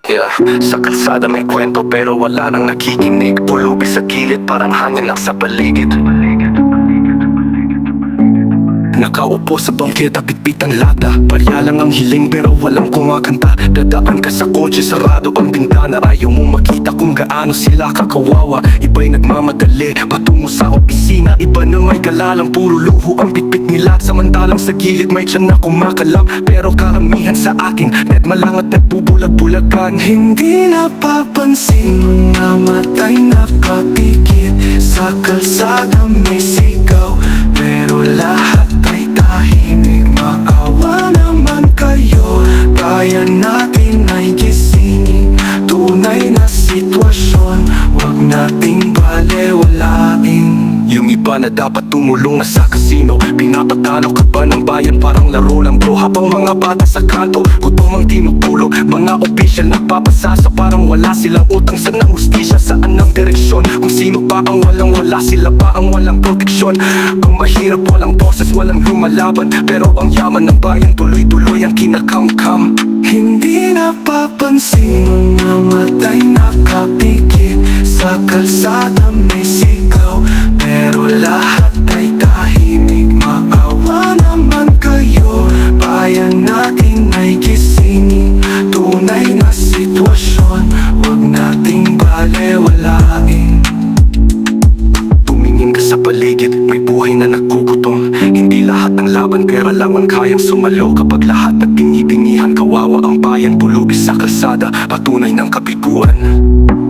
Yeah, sa kalsada may kwento pero wala nang nakikinig. Pulubi sa gilid parang hangin lang sa paligid. Nakaupo sa bangketa, bitbit ang lata. Barya lang ang hiling pero walang kumakanta. Dadaan ka sa kotse, sarado ang bintana. Ayaw mo makita kung gaano sila kakawawa. Iba'y nagmamadali, patungo sa opisina. Iba na may galalang, puro luho ang bitbit nila. Samantalang sa gilid may tiyan na kumakalam. Pero karamihan sa akin, nedma lang at nagbubulag-bulagan. Hindi napapansin, mga matay nakapikit. Sa kalsada may sigaw, pero lahat ay tahimik. Maawa naman kayo, kaya natin ay gisingin. Tunay na sitwasyon, wag nating balewalain. Yung iba na dapat tumulong na sa kasino, pinapatalo ka ba ng bayan parang laro lang bro. Habang mga bata sa kanto, gutom ang tinutulog. Mga opisyal nagpapasasa parang wala silang utang. Saan ang hustisya, saan ang direksyon? Kung sino pa ang walang-wala, sila pa ang walang proteksyon. Kung mahirap walang boses, walang lumalaban. Pero ang yaman ng bayan tuloy-tuloy ang kinakamkam. Hindi napapansin, mga matay nakapikit. Sa kalsada may sigaw, pero lahat ay tahimik. Maawa naman kayo, bayan natin ay gisingin. Tunay na sitwasyon, wag nating balewalain. Tumingin ka sa paligid, may buhay na naggugutom. Hindi lahat ng laban pera lang ang kayang sumalo. Kapag lahat nagtingi-tingihan, kawawa ang bayan. Pulubi sa kalsada, patunay ng kabiguan.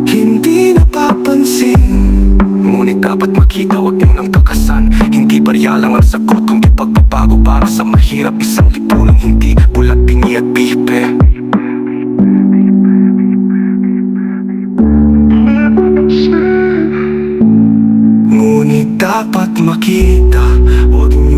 Hindi napapansin, ngunit dapat makita, wag nyo nang takasan. Hindi barya lang ang sagot, kundi pagbabago para sa mahirap. Isang lipunang hindi bulat bingi at bipe. Ngunit dapat makita, wag nyo